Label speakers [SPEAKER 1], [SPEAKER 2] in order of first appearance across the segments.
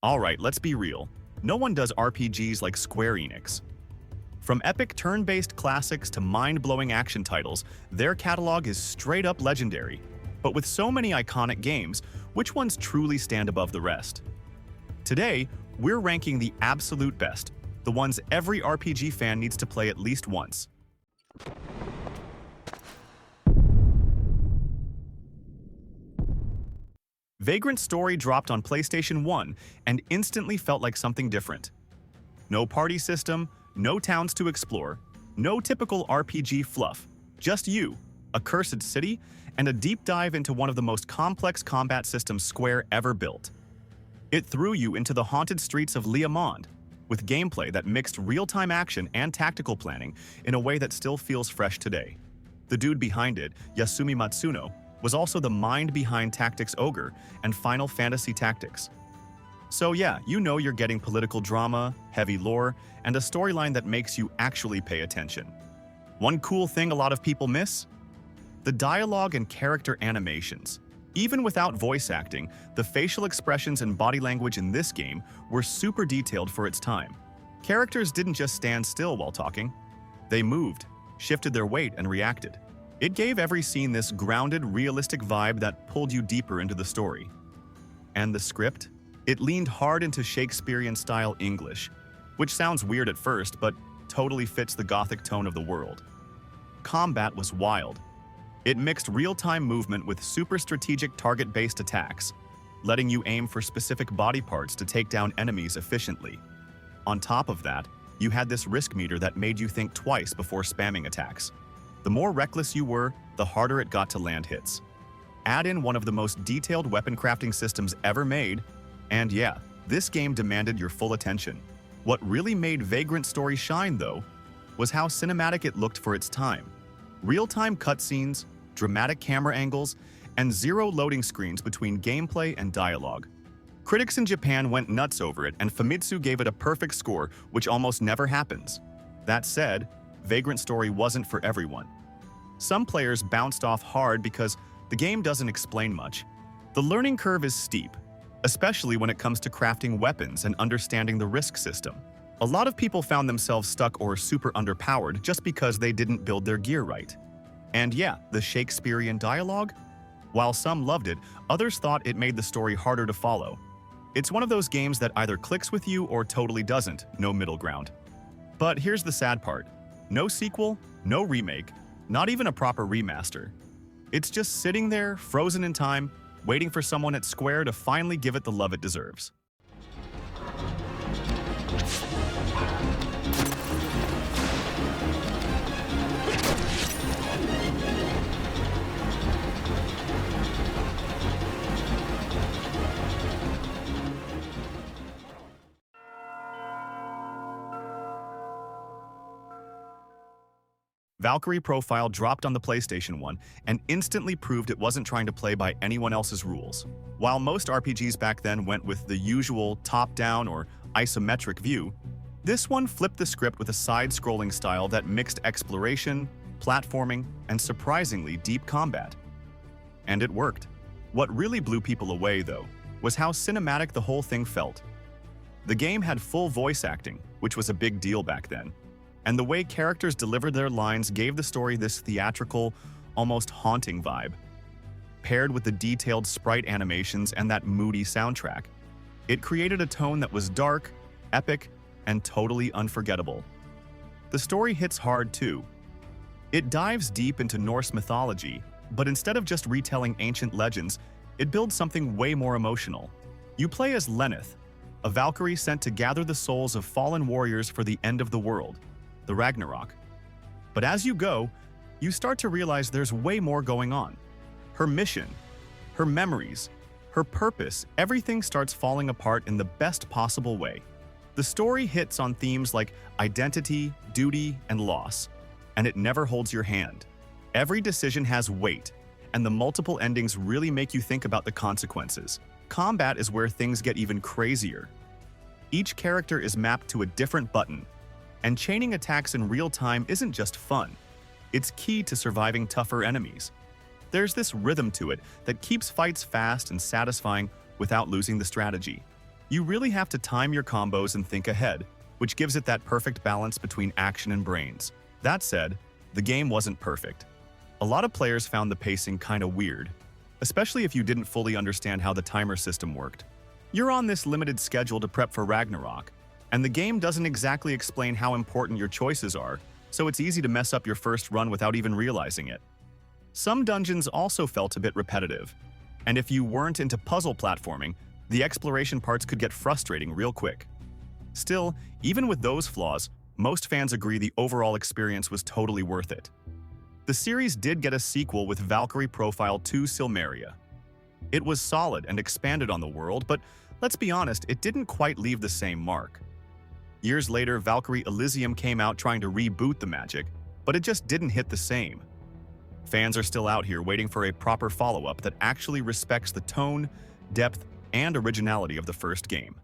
[SPEAKER 1] Alright, let's be real. No one does RPGs like Square Enix. From epic turn-based classics to mind-blowing action titles, their catalog is straight-up legendary. But with so many iconic games, which ones truly stand above the rest? Today, we're ranking the absolute best, the ones every RPG fan needs to play at least once. Vagrant Story dropped on PlayStation 1 and instantly felt like something different. No party system, no towns to explore, no typical RPG fluff, just you, a cursed city, and a deep dive into one of the most complex combat systems Square ever built. It threw you into the haunted streets of Liamond, with gameplay that mixed real-time action and tactical planning in a way that still feels fresh today. The dude behind it, Yasumi Matsuno, was also the mind behind Tactics Ogre and Final Fantasy Tactics. So yeah, you know you're getting political drama, heavy lore, and a storyline that makes you actually pay attention. One cool thing a lot of people miss? The dialogue and character animations. Even without voice acting, the facial expressions and body language in this game were super detailed for its time. Characters didn't just stand still while talking. They moved, shifted their weight, and reacted. It gave every scene this grounded, realistic vibe that pulled you deeper into the story. And the script? It leaned hard into Shakespearean-style English, which sounds weird at first, but totally fits the gothic tone of the world. Combat was wild. It mixed real-time movement with super strategic target-based attacks, letting you aim for specific body parts to take down enemies efficiently. On top of that, you had this risk meter that made you think twice before spamming attacks. The more reckless you were, the harder it got to land hits. Add in one of the most detailed weapon crafting systems ever made, and yeah, this game demanded your full attention. What really made Vagrant Story shine, though, was how cinematic it looked for its time. Real-time cutscenes, dramatic camera angles, and zero loading screens between gameplay and dialogue. Critics in Japan went nuts over it, and Famitsu gave it a perfect score, which almost never happens. That said, Vagrant Story wasn't for everyone. Some players bounced off hard because the game doesn't explain much. The learning curve is steep, especially when it comes to crafting weapons and understanding the risk system. A lot of people found themselves stuck or super underpowered just because they didn't build their gear right. And yeah, the Shakespearean dialogue? While some loved it, others thought it made the story harder to follow. It's one of those games that either clicks with you or totally doesn't, no middle ground. But here's the sad part. No sequel, no remake, not even a proper remaster. It's just sitting there, frozen in time, waiting for someone at Square to finally give it the love it deserves. Valkyrie Profile dropped on the PlayStation 1 and instantly proved it wasn't trying to play by anyone else's rules. While most RPGs back then went with the usual top-down or isometric view, this one flipped the script with a side-scrolling style that mixed exploration, platforming, and surprisingly deep combat. And it worked. What really blew people away, though, was how cinematic the whole thing felt. The game had full voice acting, which was a big deal back then. And the way characters delivered their lines gave the story this theatrical, almost haunting vibe. Paired with the detailed sprite animations and that moody soundtrack, it created a tone that was dark, epic, and totally unforgettable. The story hits hard too. It dives deep into Norse mythology, but instead of just retelling ancient legends, it builds something way more emotional. You play as Lenneth, a Valkyrie sent to gather the souls of fallen warriors for the end of the world, the Ragnarok. But as you go, you start to realize there's way more going on. Her mission, her memories, her purpose, everything starts falling apart in the best possible way. The story hits on themes like identity, duty, and loss, and it never holds your hand. Every decision has weight, and the multiple endings really make you think about the consequences. Combat is where things get even crazier. Each character is mapped to a different button, and chaining attacks in real time isn't just fun. It's key to surviving tougher enemies. There's this rhythm to it that keeps fights fast and satisfying without losing the strategy. You really have to time your combos and think ahead, which gives it that perfect balance between action and brains. That said, the game wasn't perfect. A lot of players found the pacing kinda weird, especially if you didn't fully understand how the timer system worked. You're on this limited schedule to prep for Ragnarok, and the game doesn't exactly explain how important your choices are, so it's easy to mess up your first run without even realizing it. Some dungeons also felt a bit repetitive, and if you weren't into puzzle platforming, the exploration parts could get frustrating real quick. Still, even with those flaws, most fans agree the overall experience was totally worth it. The series did get a sequel with Valkyrie Profile 2 Silmeria. It was solid and expanded on the world, but let's be honest, it didn't quite leave the same mark. Years later, Valkyrie Elysium came out trying to reboot the magic, but it just didn't hit the same. Fans are still out here waiting for a proper follow-up that actually respects the tone, depth, and originality of the first game.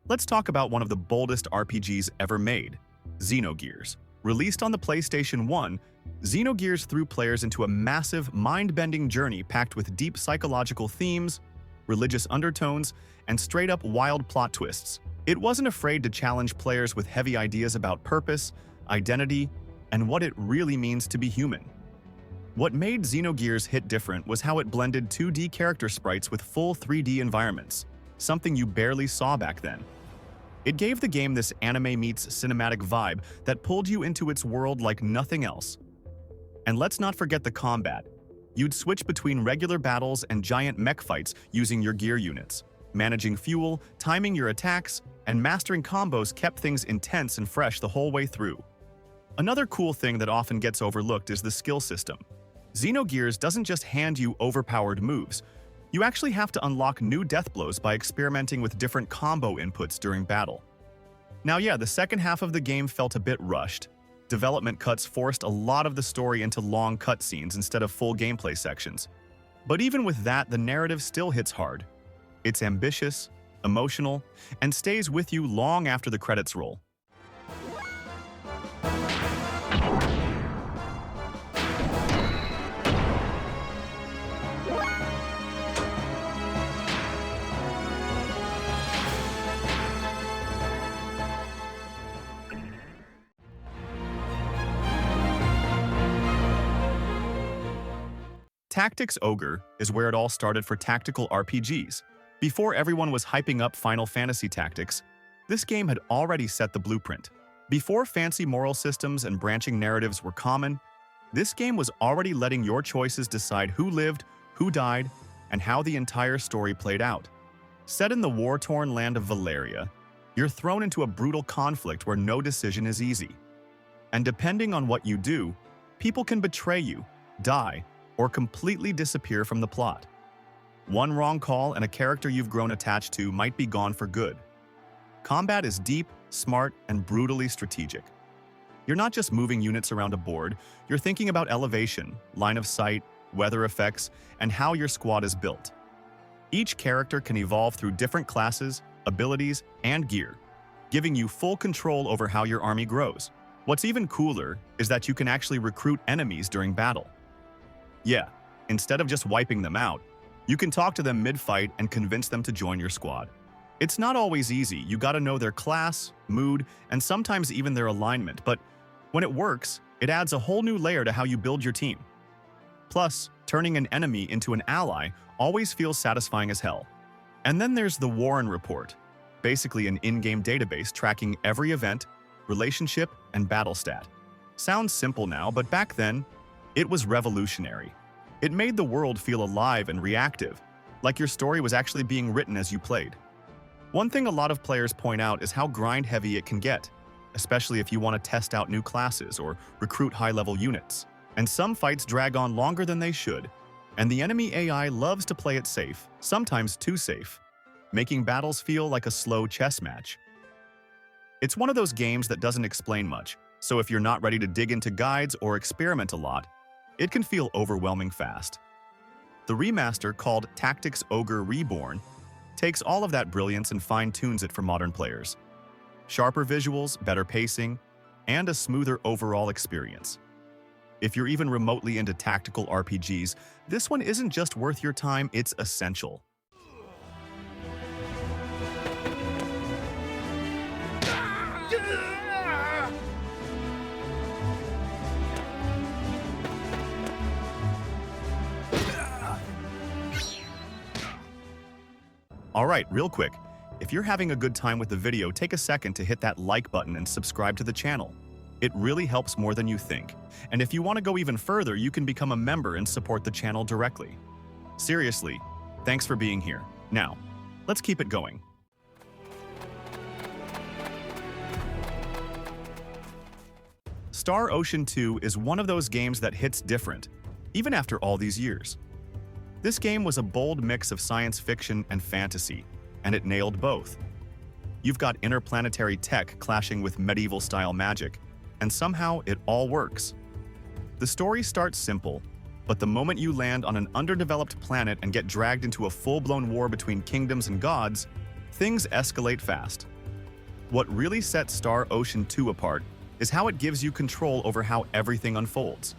[SPEAKER 1] Let's talk about one of the boldest RPGs ever made, Xenogears. Released on the PlayStation 1, Xenogears threw players into a massive, mind-bending journey packed with deep psychological themes, religious undertones, and straight-up wild plot twists. It wasn't afraid to challenge players with heavy ideas about purpose, identity, and what it really means to be human. What made Xenogears hit different was how it blended 2D character sprites with full 3D environments, something you barely saw back then. It gave the game this anime meets cinematic vibe that pulled you into its world like nothing else. And let's not forget the combat. You'd switch between regular battles and giant mech fights using your gear units. Managing fuel, timing your attacks, and mastering combos kept things intense and fresh the whole way through. Another cool thing that often gets overlooked is the skill system. Xenogears doesn't just hand you overpowered moves. You actually have to unlock new death blows by experimenting with different combo inputs during battle. Now yeah, the second half of the game felt a bit rushed. Development cuts forced a lot of the story into long cutscenes instead of full gameplay sections. But even with that, the narrative still hits hard. It's ambitious, emotional, and stays with you long after the credits roll. Tactics Ogre is where it all started for tactical RPGs. Before everyone was hyping up Final Fantasy Tactics, this game had already set the blueprint. Before fancy moral systems and branching narratives were common, this game was already letting your choices decide who lived, who died, and how the entire story played out. Set in the war-torn land of Valeria, you're thrown into a brutal conflict where no decision is easy. And depending on what you do, people can betray you, die, or completely disappear from the plot. One wrong call and a character you've grown attached to might be gone for good. Combat is deep, smart, and brutally strategic. You're not just moving units around a board, you're thinking about elevation, line of sight, weather effects, and how your squad is built. Each character can evolve through different classes, abilities, and gear, giving you full control over how your army grows. What's even cooler is that you can actually recruit enemies during battle. Yeah, instead of just wiping them out, you can talk to them mid-fight and convince them to join your squad. It's not always easy, you gotta know their class, mood, and sometimes even their alignment, but when it works, it adds a whole new layer to how you build your team. Plus, turning an enemy into an ally always feels satisfying as hell. And then there's the Warren Report, basically an in-game database tracking every event, relationship, and battle stat. Sounds simple now, but back then, it was revolutionary. It made the world feel alive and reactive, like your story was actually being written as you played. One thing a lot of players point out is how grind-heavy it can get, especially if you want to test out new classes or recruit high-level units. And some fights drag on longer than they should, and the enemy AI loves to play it safe, sometimes too safe, making battles feel like a slow chess match. It's one of those games that doesn't explain much, so if you're not ready to dig into guides or experiment a lot, it can feel overwhelming fast. The remaster, called Tactics Ogre Reborn, takes all of that brilliance and fine-tunes it for modern players. Sharper visuals, better pacing, and a smoother overall experience. If you're even remotely into tactical RPGs, this one isn't just worth your time, it's essential. Alright, real quick, if you're having a good time with the video, take a second to hit that like button and subscribe to the channel. It really helps more than you think. And if you want to go even further, you can become a member and support the channel directly. Seriously, thanks for being here. Now, let's keep it going. Star Ocean 2 is one of those games that hits different, even after all these years. This game was a bold mix of science fiction and fantasy, and it nailed both. You've got interplanetary tech clashing with medieval-style magic, and somehow it all works. The story starts simple, but the moment you land on an underdeveloped planet and get dragged into a full-blown war between kingdoms and gods, things escalate fast. What really sets Star Ocean 2 apart is how it gives you control over how everything unfolds.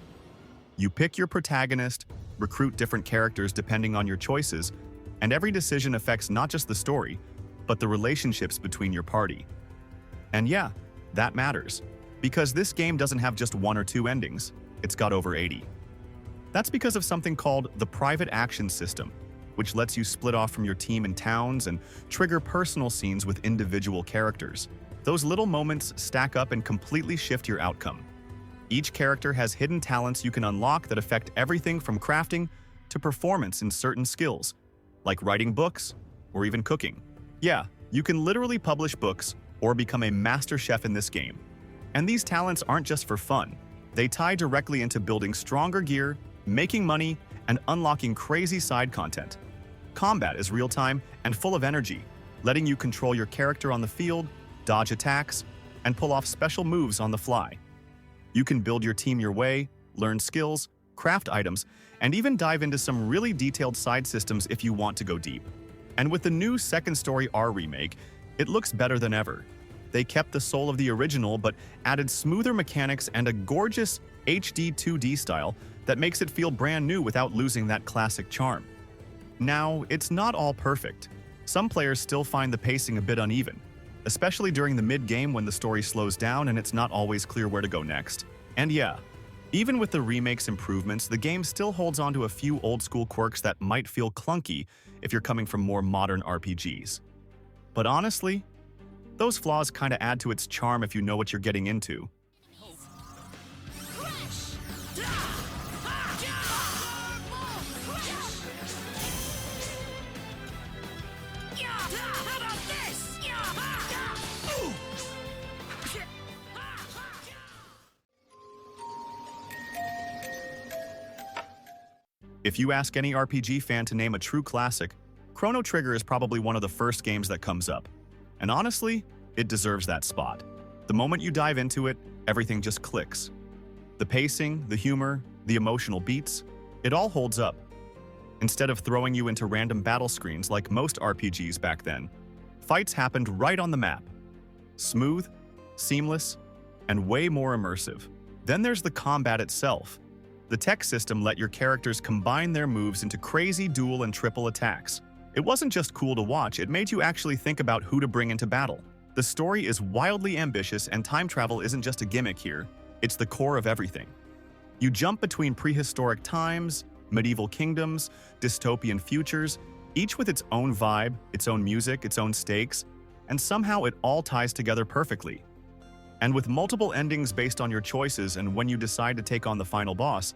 [SPEAKER 1] You pick your protagonist, recruit different characters depending on your choices, and every decision affects not just the story, but the relationships between your party. And yeah, that matters, because this game doesn't have just one or two endings, it's got over 80. That's because of something called the Private Action System, which lets you split off from your team in towns and trigger personal scenes with individual characters. Those little moments stack up and completely shift your outcome. Each character has hidden talents you can unlock that affect everything from crafting to performance in certain skills, like writing books or even cooking. Yeah, you can literally publish books or become a master chef in this game. And these talents aren't just for fun. They tie directly into building stronger gear, making money, and unlocking crazy side content. Combat is real-time and full of energy, letting you control your character on the field, dodge attacks, and pull off special moves on the fly. You can build your team your way, learn skills, craft items, and even dive into some really detailed side systems if you want to go deep. And with the new Second Story R remake, it looks better than ever. They kept the soul of the original but added smoother mechanics and a gorgeous HD 2D style that makes it feel brand new without losing that classic charm. Now, it's not all perfect. Some players still find the pacing a bit uneven, especially during the mid-game when the story slows down and it's not always clear where to go next. And yeah, even with the remake's improvements, the game still holds on to a few old-school quirks that might feel clunky if you're coming from more modern RPGs. But honestly, those flaws kinda add to its charm if you know what you're getting into. If you ask any RPG fan to name a true classic, Chrono Trigger is probably one of the first games that comes up. And honestly, it deserves that spot. The moment you dive into it, everything just clicks. The pacing, the humor, the emotional beats, it all holds up. Instead of throwing you into random battle screens like most RPGs back then, fights happened right on the map. Smooth, seamless, and way more immersive. Then there's the combat itself. The tech system let your characters combine their moves into crazy dual and triple attacks. It wasn't just cool to watch, it made you actually think about who to bring into battle. The story is wildly ambitious, and time travel isn't just a gimmick here, it's the core of everything. You jump between prehistoric times, medieval kingdoms, dystopian futures, each with its own vibe, its own music, its own stakes, and somehow it all ties together perfectly. And with multiple endings based on your choices and when you decide to take on the final boss,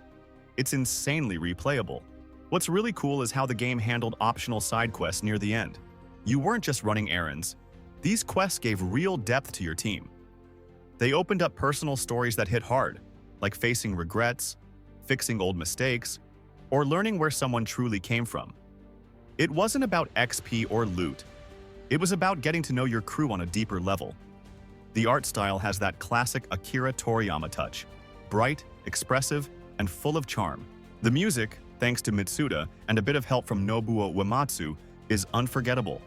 [SPEAKER 1] it's insanely replayable. What's really cool is how the game handled optional side quests near the end. You weren't just running errands. These quests gave real depth to your team. They opened up personal stories that hit hard, like facing regrets, fixing old mistakes, or learning where someone truly came from. It wasn't about XP or loot. It was about getting to know your crew on a deeper level. The art style has that classic Akira Toriyama touch, bright, expressive, and full of charm. The music, thanks to Mitsuda and a bit of help from Nobuo Uematsu, is unforgettable.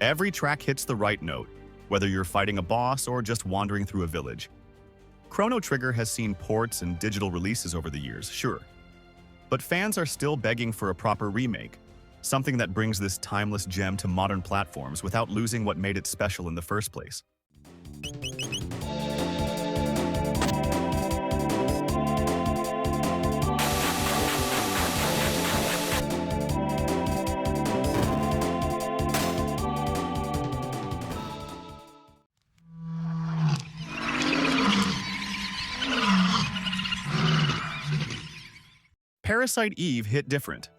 [SPEAKER 1] Every track hits the right note, whether you're fighting a boss or just wandering through a village. Chrono Trigger has seen ports and digital releases over the years, sure. But fans are still begging for a proper remake, something that brings this timeless gem to modern platforms without losing what made it special in the first place. Parasite Eve hit different.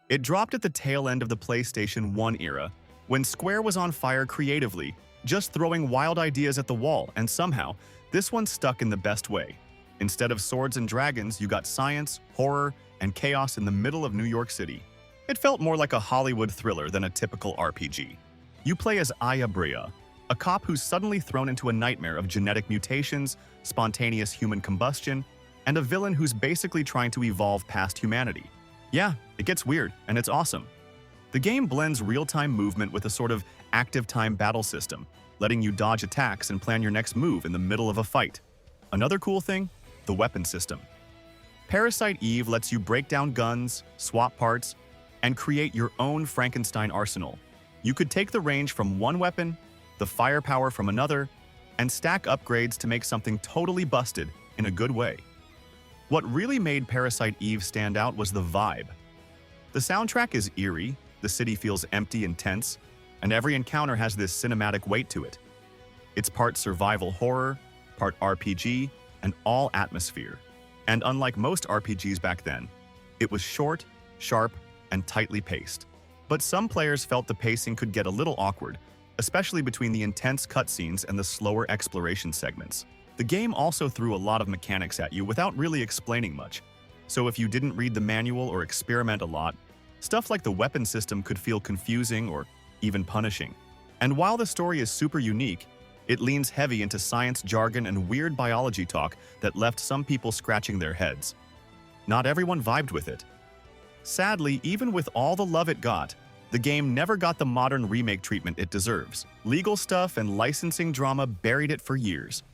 [SPEAKER 1] It dropped at the tail end of the PlayStation 1 era, when Square was on fire creatively, just throwing wild ideas at the wall, and somehow, this one stuck in the best way. Instead of swords and dragons, you got science, horror, and chaos in the middle of New York City. It felt more like a Hollywood thriller than a typical RPG. You play as Aya Brea, a cop who's suddenly thrown into a nightmare of genetic mutations, spontaneous human combustion, and a villain who's basically trying to evolve past humanity. Yeah, it gets weird, and it's awesome. The game blends real-time movement with a sort of active-time battle system, letting you dodge attacks and plan your next move in the middle of a fight. Another cool thing? The weapon system. Parasite Eve lets you break down guns, swap parts, and create your own Frankenstein arsenal. You could take the range from one weapon, the firepower from another, and stack upgrades to make something totally busted in a good way. What really made Parasite Eve stand out was the vibe. The soundtrack is eerie, the city feels empty and tense, and every encounter has this cinematic weight to it. It's part survival horror, part RPG, and all atmosphere. And unlike most RPGs back then, it was short, sharp, and tightly paced. But some players felt the pacing could get a little awkward, especially between the intense cutscenes and the slower exploration segments. The game also threw a lot of mechanics at you without really explaining much, so if you didn't read the manual or experiment a lot, stuff like the weapon system could feel confusing or even punishing. And while the story is super unique, it leans heavy into science jargon and weird biology talk that left some people scratching their heads. Not everyone vibed with it. Sadly, even with all the love it got, the game never got the modern remake treatment it deserves. Legal stuff and licensing drama buried it for years.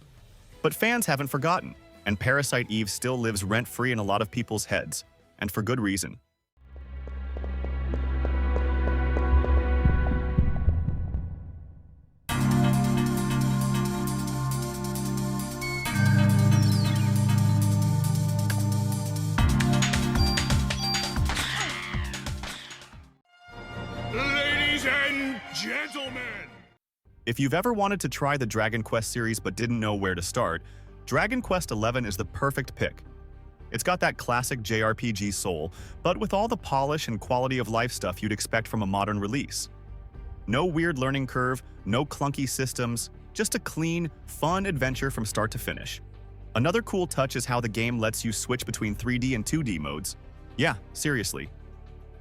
[SPEAKER 1] But fans haven't forgotten, and Parasite Eve still lives rent-free in a lot of people's heads, and for good reason.
[SPEAKER 2] Ladies and gentlemen!
[SPEAKER 1] If you've ever wanted to try the Dragon Quest series but didn't know where to start, Dragon Quest XI is the perfect pick. It's got that classic JRPG soul, but with all the polish and quality of life stuff you'd expect from a modern release. No weird learning curve, no clunky systems, just a clean, fun adventure from start to finish. Another cool touch is how the game lets you switch between 3D and 2D modes. Yeah, seriously.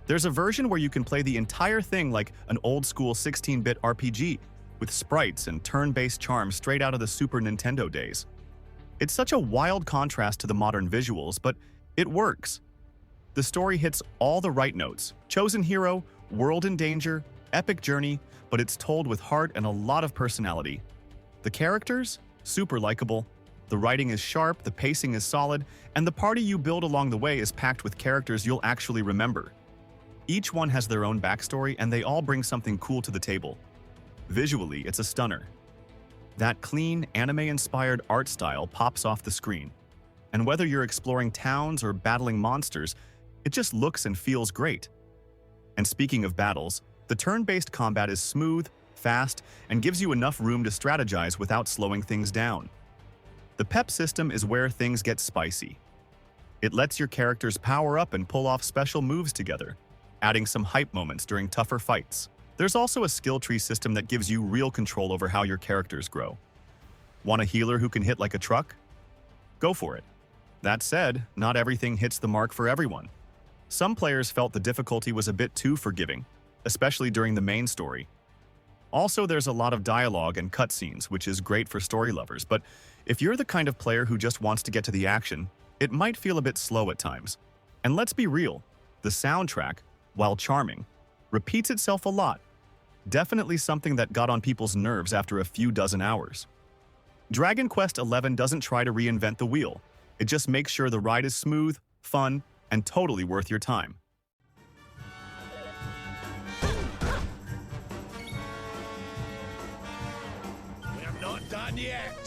[SPEAKER 1] There's a version where you can play the entire thing like an old-school 16-bit RPG, with sprites and turn-based charms straight out of the Super Nintendo days. It's such a wild contrast to the modern visuals, but it works. The story hits all the right notes. Chosen hero, world in danger, epic journey, but it's told with heart and a lot of personality. The characters? Super likable. The writing is sharp, the pacing is solid, and the party you build along the way is packed with characters you'll actually remember. Each one has their own backstory, and they all bring something cool to the table. Visually, it's a stunner. That clean, anime-inspired art style pops off the screen. And whether you're exploring towns or battling monsters, it just looks and feels great. And speaking of battles, the turn-based combat is smooth, fast, and gives you enough room to strategize without slowing things down. The pep system is where things get spicy. It lets your characters power up and pull off special moves together, adding some hype moments during tougher fights. There's also a skill tree system that gives you real control over how your characters grow. Want a healer who can hit like a truck? Go for it. That said, not everything hits the mark for everyone. Some players felt the difficulty was a bit too forgiving, especially during the main story. Also, there's a lot of dialogue and cutscenes, which is great for story lovers, but if you're the kind of player who just wants to get to the action, it might feel a bit slow at times. And let's be real, the soundtrack, while charming, repeats itself a lot. Definitely something that got on people's nerves after a few dozen hours. Dragon Quest XI doesn't try to reinvent the wheel. It just makes sure the ride is smooth, fun, and totally worth your time.
[SPEAKER 2] We're not done yet.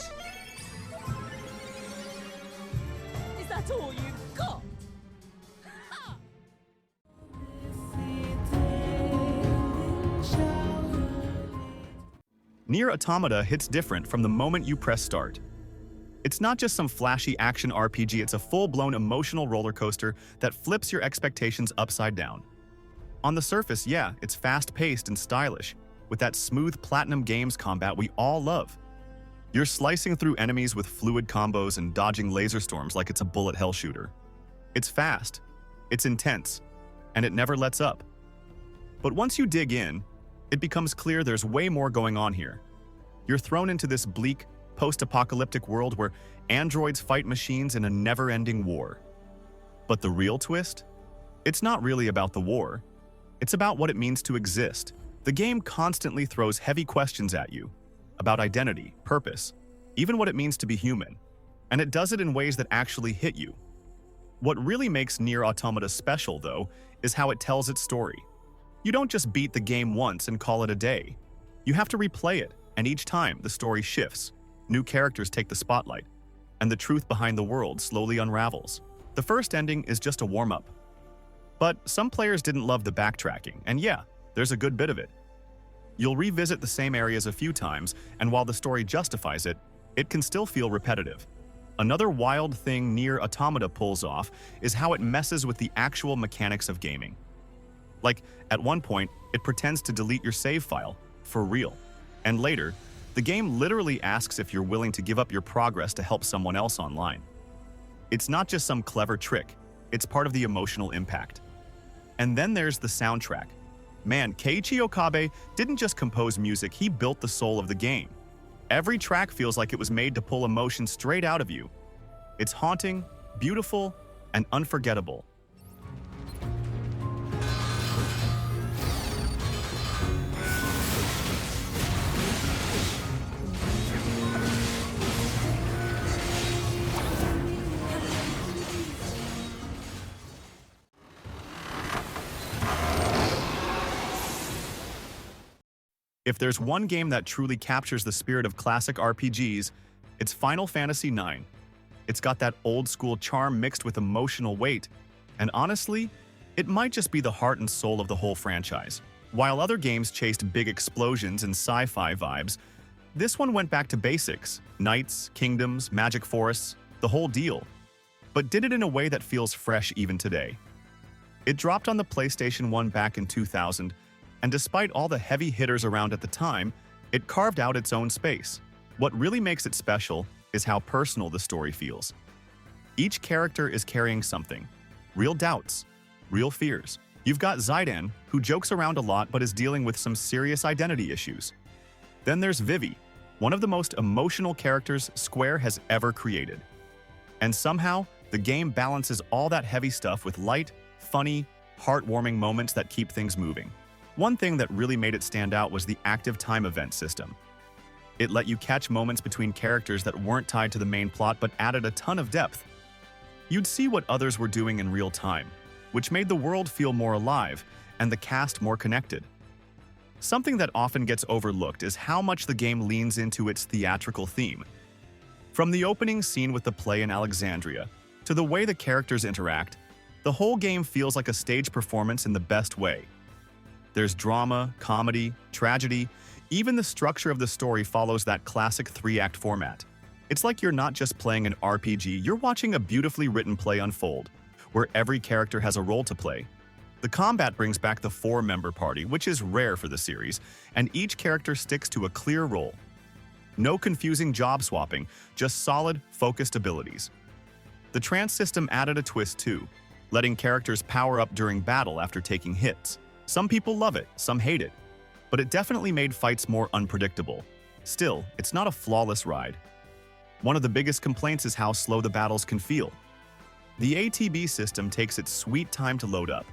[SPEAKER 3] Is that all you've got?
[SPEAKER 1] Nier Automata hits different from the moment you press start. It's not just some flashy action RPG, it's a full-blown emotional roller coaster that flips your expectations upside down. On the surface, yeah, it's fast-paced and stylish, with that smooth Platinum Games combat we all love. You're slicing through enemies with fluid combos and dodging laser storms like it's a bullet hell shooter. It's fast, it's intense, and it never lets up. But once you dig in, it becomes clear there's way more going on here. You're thrown into this bleak, post-apocalyptic world where androids fight machines in a never-ending war. But the real twist? It's not really about the war. It's about what it means to exist. The game constantly throws heavy questions at you about identity, purpose, even what it means to be human. And it does it in ways that actually hit you. What really makes Nier Automata special, though, is how it tells its story. You don't just beat the game once and call it a day. You have to replay it, and each time the story shifts. New characters take the spotlight, and the truth behind the world slowly unravels. The first ending is just a warm-up. But some players didn't love the backtracking, and yeah, there's a good bit of it. You'll revisit the same areas a few times, and while the story justifies it, it can still feel repetitive. Another wild thing Nier Automata pulls off is how it messes with the actual mechanics of gaming. Like, at one point, it pretends to delete your save file, for real. And later, the game literally asks if you're willing to give up your progress to help someone else online. It's not just some clever trick, it's part of the emotional impact. And then there's the soundtrack. Man, Keiichi Okabe didn't just compose music, he built the soul of the game. Every track feels like it was made to pull emotion straight out of you. It's haunting, beautiful, and unforgettable. If there's one game that truly captures the spirit of classic RPGs, it's Final Fantasy IX. It's got that old-school charm mixed with emotional weight, and honestly, it might just be the heart and soul of the whole franchise. While other games chased big explosions and sci-fi vibes, this one went back to basics: knights, kingdoms, magic forests, the whole deal. But did it in a way that feels fresh even today. It dropped on the PlayStation 1 back in 2000, and despite all the heavy hitters around at the time, it carved out its own space. What really makes it special is how personal the story feels. Each character is carrying something. Real doubts, real fears. You've got Zidane, who jokes around a lot but is dealing with some serious identity issues. Then there's Vivi, one of the most emotional characters Square has ever created. And somehow, the game balances all that heavy stuff with light, funny, heartwarming moments that keep things moving. One thing that really made it stand out was the active time event system. It let you catch moments between characters that weren't tied to the main plot but added a ton of depth. You'd see what others were doing in real time, which made the world feel more alive and the cast more connected. Something that often gets overlooked is how much the game leans into its theatrical theme. From the opening scene with the play in Alexandria to the way the characters interact, the whole game feels like a stage performance in the best way. There's drama, comedy, tragedy. Even the structure of the story follows that classic 3-act format. It's like you're not just playing an RPG, you're watching a beautifully written play unfold, where every character has a role to play. The combat brings back the 4-member party, which is rare for the series, and each character sticks to a clear role. No confusing job swapping, just solid, focused abilities. The trance system added a twist too, letting characters power up during battle after taking hits. Some people love it, some hate it, but it definitely made fights more unpredictable. Still, it's not a flawless ride. One of the biggest complaints is how slow the battles can feel. The ATB system takes its sweet time to load up,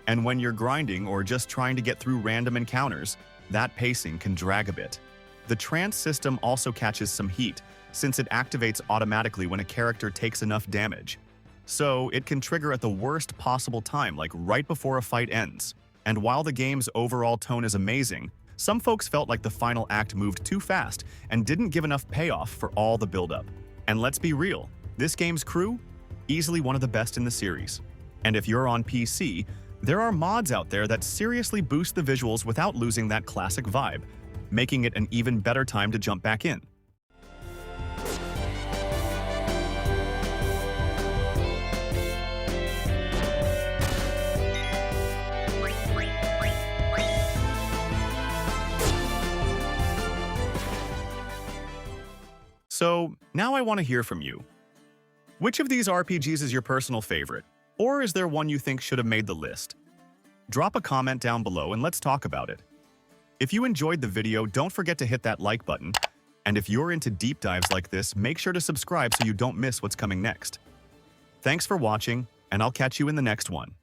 [SPEAKER 1] and when you're grinding or just trying to get through random encounters, that pacing can drag a bit. The trance system also catches some heat, since it activates automatically when a character takes enough damage. So it can trigger at the worst possible time, like right before a fight ends. And while the game's overall tone is amazing, some folks felt like the final act moved too fast and didn't give enough payoff for all the buildup. And let's be real, this game's crew? Easily one of the best in the series. And if you're on PC, there are mods out there that seriously boost the visuals without losing that classic vibe, making it an even better time to jump back in. So, now I want to hear from you. Which of these RPGs is your personal favorite? Or is there one you think should have made the list? Drop a comment down below and let's talk about it. If you enjoyed the video, don't forget to hit that like button. And if you're into deep dives like this, make sure to subscribe so you don't miss what's coming next. Thanks for watching, and I'll catch you in the next one.